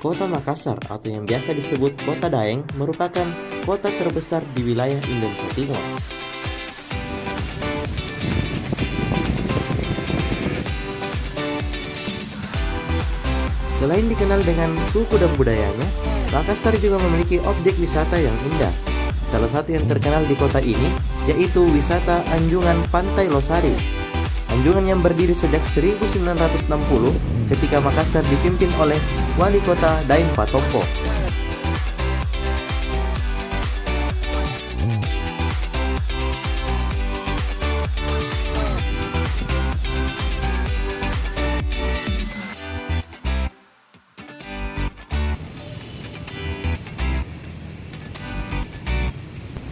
Kota Makassar atau yang biasa disebut Kota Daeng merupakan kota terbesar di wilayah Indonesia Timur. Selain dikenal dengan suku dan budayanya, Makassar juga memiliki objek wisata yang indah. Salah satu yang terkenal di kota ini yaitu wisata Anjungan Pantai Losari. Anjungan yang berdiri sejak 1960 ketika Makassar dipimpin oleh Wali Kota Daeng Patopo.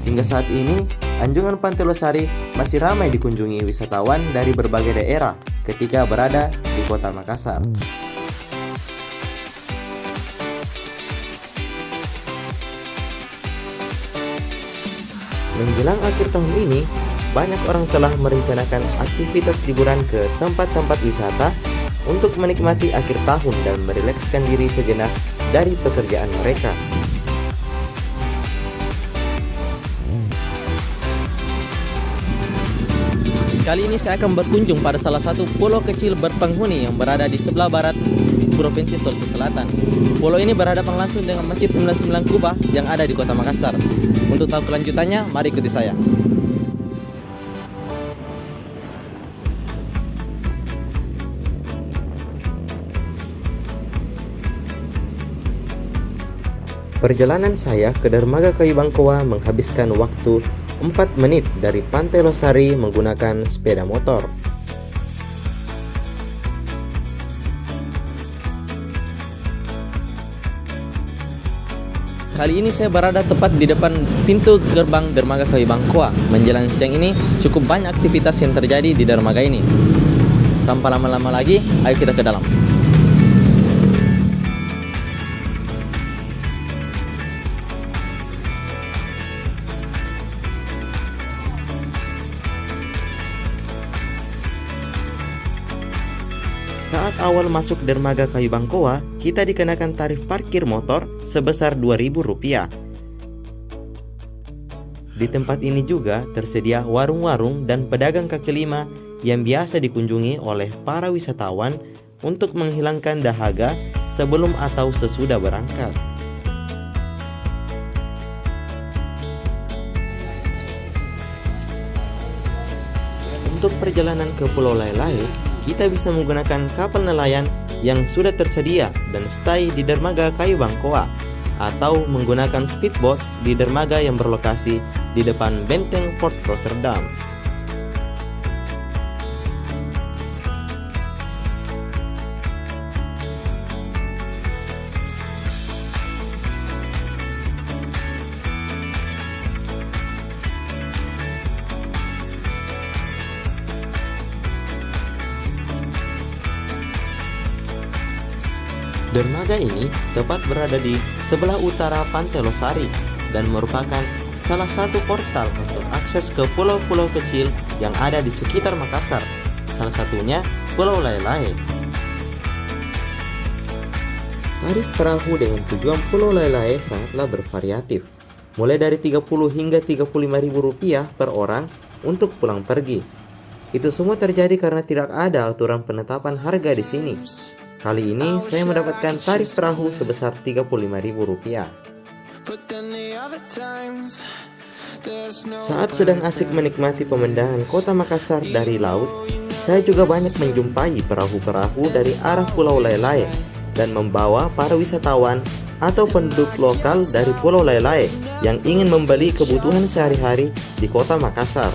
Hingga saat ini, Anjungan Pantai Losari masih ramai dikunjungi wisatawan dari berbagai daerah ketika berada di kota Makassar. Menjelang akhir tahun ini, banyak orang telah merencanakan aktivitas liburan ke tempat-tempat wisata untuk menikmati akhir tahun dan merilekskan diri sejenak dari pekerjaan mereka. Kali ini saya akan berkunjung pada salah satu pulau kecil berpenghuni yang berada di sebelah barat Provinsi Sulawesi Selatan. Pulau ini berhadapan langsung dengan Masjid 99 Kubah yang ada di kota Makassar. Untuk tahu kelanjutannya, mari ikuti saya. Perjalanan saya ke Dermaga Kayu Bangkoa menghabiskan waktu 4 menit dari Pantai Losari menggunakan sepeda motor. Kali ini saya berada tepat di depan pintu gerbang Dermaga Kayu Bangkoa. Menjelang siang ini cukup banyak aktivitas yang terjadi di dermaga ini. Tanpa lama-lama lagi, ayo kita ke dalam. Saat awal masuk Dermaga Kayu Bangkoa, kita dikenakan tarif parkir motor sebesar Rp2.000. Di tempat ini juga tersedia warung-warung dan pedagang kaki lima yang biasa dikunjungi oleh para wisatawan untuk menghilangkan dahaga sebelum atau sesudah berangkat. Untuk perjalanan ke Pulau Lai-Lai, kita bisa menggunakan kapal nelayan yang sudah tersedia dan stay di Dermaga Kayu Bangkoa atau menggunakan speedboat di dermaga yang berlokasi di depan benteng Port Rotterdam. Dermaga ini tepat berada di sebelah utara Pantai Losari dan merupakan salah satu portal untuk akses ke pulau-pulau kecil yang ada di sekitar Makassar, salah satunya Pulau Lai-Lai. Tarif perahu dengan tujuan Pulau Lai-Lai sangatlah bervariatif, mulai dari Rp30 hingga Rp35.000 per orang untuk pulang pergi. Itu semua terjadi karena tidak ada aturan penetapan harga di sini. Kali ini saya mendapatkan tarif perahu sebesar Rp35.000. Saat sedang asik menikmati pemandangan kota Makassar dari laut, saya juga banyak menjumpai perahu-perahu dari arah Pulau Lai-Lai dan membawa para wisatawan atau penduduk lokal dari Pulau Lai-Lai yang ingin membeli kebutuhan sehari-hari di kota Makassar.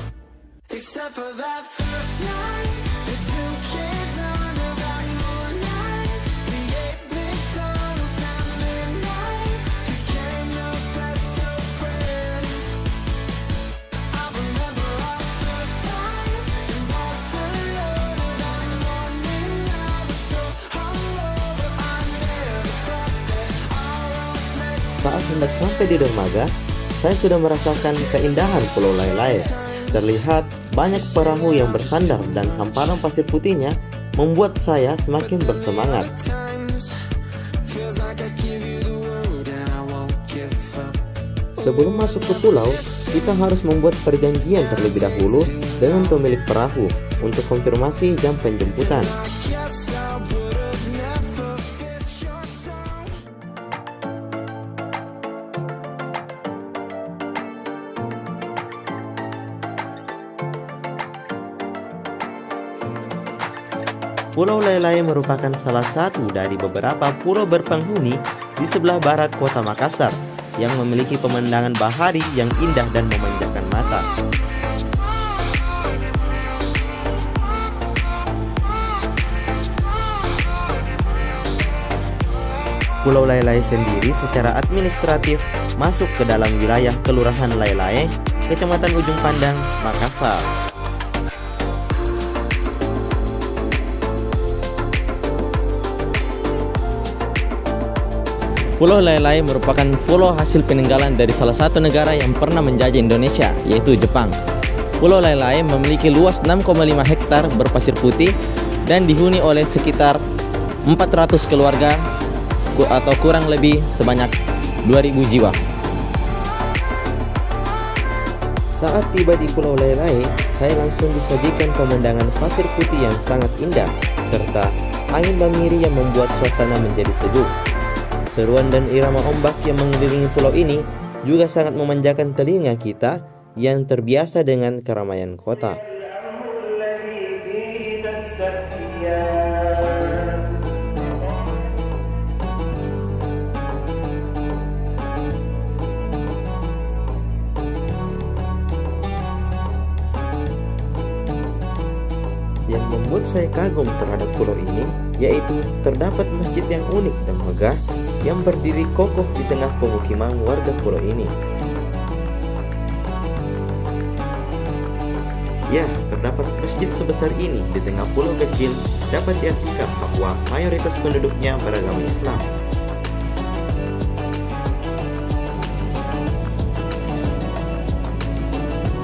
Saat hendak sampai di dermaga, saya sudah merasakan keindahan Pulau Lai-Lai. Terlihat banyak perahu yang bersandar dan hamparan pasir putihnya membuat saya semakin bersemangat. Sebelum masuk ke pulau, kita harus membuat perjanjian terlebih dahulu dengan pemilik perahu untuk konfirmasi jam penjemputan. Pulau Lelai merupakan salah satu dari beberapa pulau berpenghuni di sebelah barat kota Makassar yang memiliki pemandangan bahari yang indah dan memanjakan mata. Pulau Lelai sendiri secara administratif masuk ke dalam wilayah Kelurahan Lelai, Kecamatan Ujung Pandang, Makassar. Pulau Lelai merupakan pulau hasil peninggalan dari salah satu negara yang pernah menjajah Indonesia, yaitu Jepang. Pulau Lelai memiliki luas 6,5 hektar berpasir putih dan dihuni oleh sekitar 400 keluarga atau kurang lebih sebanyak 2.000 jiwa. Saat tiba di Pulau Lelai, saya langsung disajikan pemandangan pasir putih yang sangat indah, serta angin Bamiri yang membuat suasana menjadi sejuk. Seruan dan irama ombak yang mengelilingi pulau ini juga sangat memanjakan telinga kita yang terbiasa dengan keramaian kota. Yang membuat saya kagum terhadap pulau ini yaitu terdapat masjid yang unik dan megah yang berdiri kokoh di tengah pemukiman warga pulau ini. Ya, terdapat masjid sebesar ini di tengah pulau kecil dapat diartikan bahwa mayoritas penduduknya beragama Islam.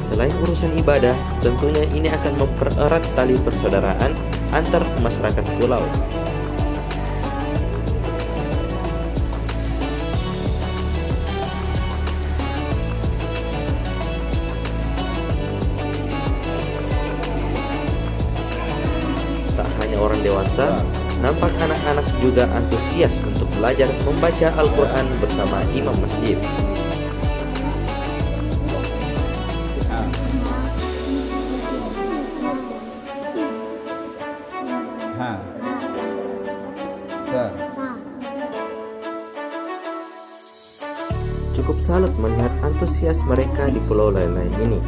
Selain urusan ibadah, tentunya ini akan mempererat tali persaudaraan antar masyarakat pulau. Tak hanya orang dewasa, nampak anak-anak juga antusias untuk belajar membaca Al-Quran bersama imam masjid. Cukup salut melihat antusias mereka di Pulau Lelai ini.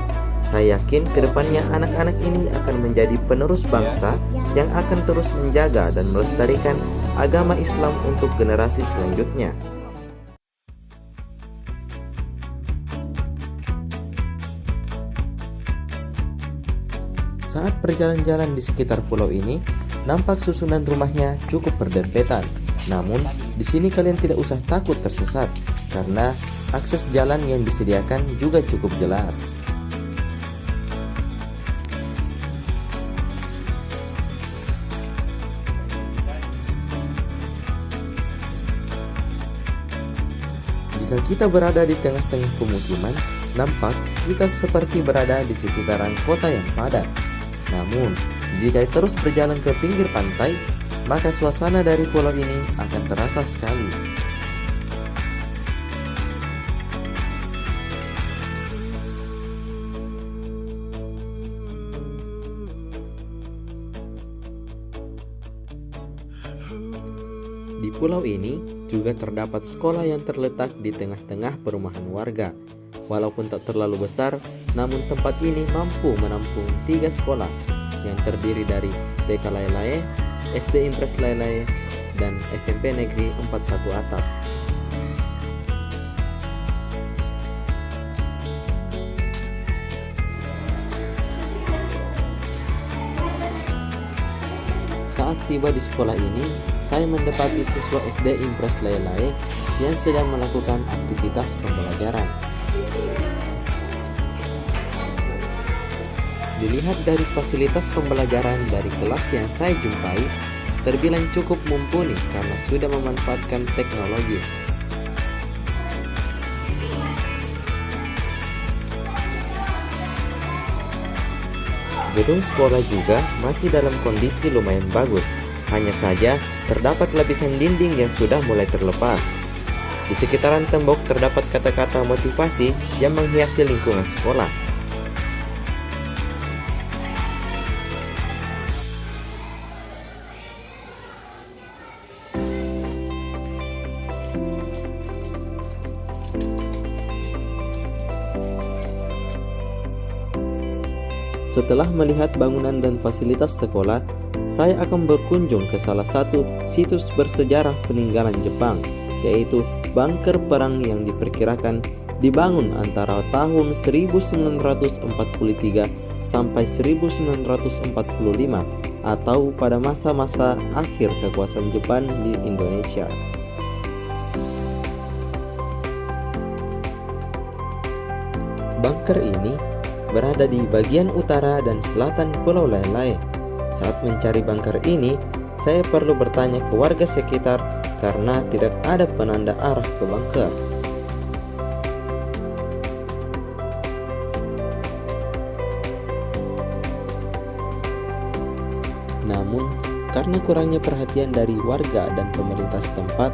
Saya yakin kedepannya anak-anak ini akan menjadi penerus bangsa yang akan terus menjaga dan melestarikan agama Islam untuk generasi selanjutnya. Saat berjalan-jalan di sekitar pulau ini, nampak susunan rumahnya cukup berdempetan. Namun, di sini kalian tidak usah takut tersesat, karena akses jalan yang disediakan juga cukup jelas. Jika kita berada di tengah-tengah pemukiman, nampak kita seperti berada di sekitaran kota yang padat. Namun, jika terus berjalan ke pinggir pantai, maka suasana dari pulau ini akan terasa sekali. Di pulau ini juga terdapat sekolah yang terletak di tengah-tengah perumahan warga. Walaupun tak terlalu besar, namun tempat ini mampu menampung 3 sekolah yang terdiri dari TK Lelai, SD Impres Lelai, dan SMP Negeri 41 Atap. Saat tiba di sekolah ini, saya mendapati siswa SD Impres Lelai yang sedang melakukan aktivitas pembelajaran. Dilihat dari fasilitas pembelajaran dari kelas yang saya jumpai, terbilang cukup mumpuni karena sudah memanfaatkan teknologi. Gedung sekolah juga masih dalam kondisi lumayan bagus, hanya saja terdapat lapisan dinding yang sudah mulai terlepas. Di sekitaran tembok terdapat kata-kata motivasi yang menghiasi lingkungan sekolah. Setelah melihat bangunan dan fasilitas sekolah, saya akan berkunjung ke salah satu situs bersejarah peninggalan Jepang, yaitu bunker perang yang diperkirakan dibangun antara tahun 1943 sampai 1945 atau pada masa-masa akhir kekuasaan Jepang di Indonesia. Bunker ini berada di bagian utara dan selatan Pulau Lai-Lai. Saat mencari bunker ini, saya perlu bertanya ke warga sekitar karena tidak ada penanda arah ke bunker. Namun, karena kurangnya perhatian dari warga dan pemerintah setempat,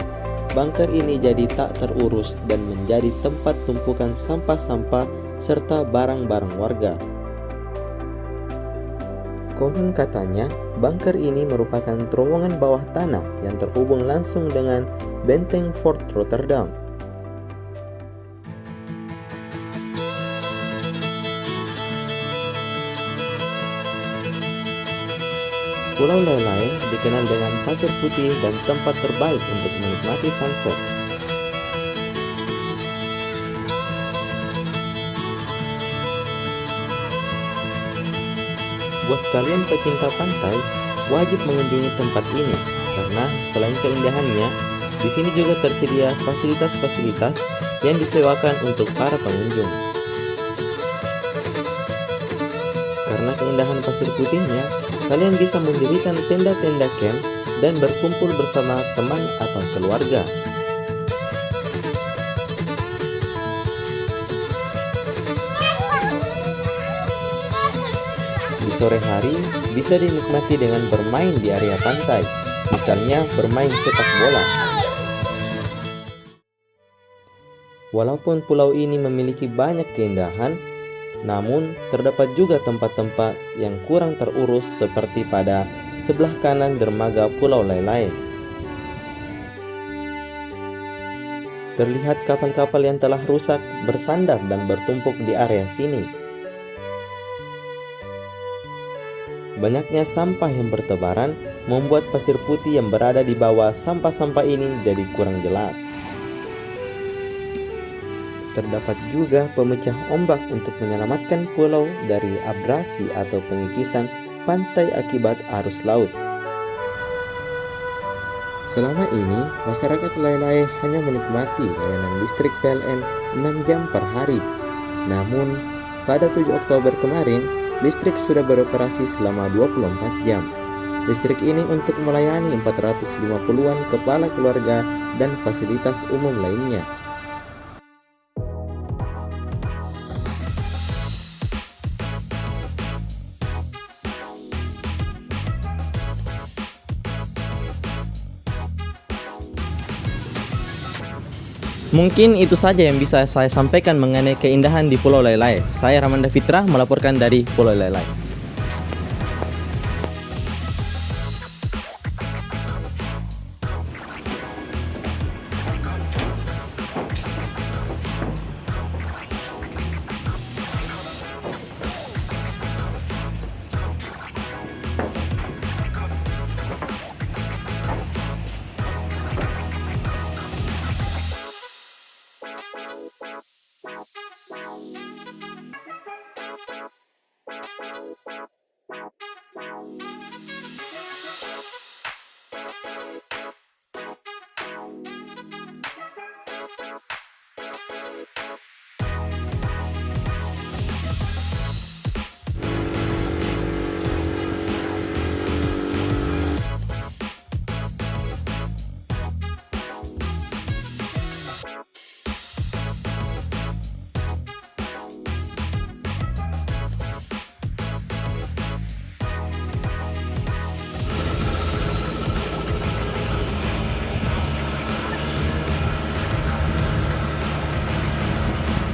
bunker ini jadi tak terurus dan menjadi tempat tumpukan sampah-sampah serta barang-barang warga. Konon katanya, bunker ini merupakan terowongan bawah tanah yang terhubung langsung dengan benteng Fort Rotterdam. Pulau Lai-Lai dikenal dengan pasir putih dan tempat terbaik untuk menikmati sunset. Buat kalian pecinta pantai, wajib mengunjungi tempat ini karena selain keindahannya, di sini juga tersedia fasilitas-fasilitas yang disewakan untuk para pengunjung. Karena keindahan pasir putihnya, kalian bisa mendirikan tenda-tenda camp dan berkumpul bersama teman atau keluarga. Di sore hari bisa dinikmati dengan bermain di area pantai, misalnya bermain sepak bola. Walaupun pulau ini memiliki banyak keindahan, namun terdapat juga tempat-tempat yang kurang terurus seperti pada sebelah kanan dermaga Pulau Lai-Lai. Terlihat kapal-kapal yang telah rusak bersandar dan bertumpuk di area sini. Banyaknya sampah yang bertebaran membuat pasir putih yang berada di bawah sampah-sampah ini jadi kurang jelas. Terdapat juga pemecah ombak untuk menyelamatkan pulau dari abrasi atau pengikisan pantai akibat arus laut. Selama ini, masyarakat Lai-Lai hanya menikmati layanan listrik PLN 6 jam per hari. Namun, pada 7 Oktober kemarin, listrik sudah beroperasi selama 24 jam. Listrik ini untuk melayani 450-an kepala keluarga dan fasilitas umum lainnya. Mungkin itu saja yang bisa saya sampaikan mengenai keindahan di Pulau Lai-Lai. Saya Ramanda Fitra melaporkan dari Pulau Lai-Lai.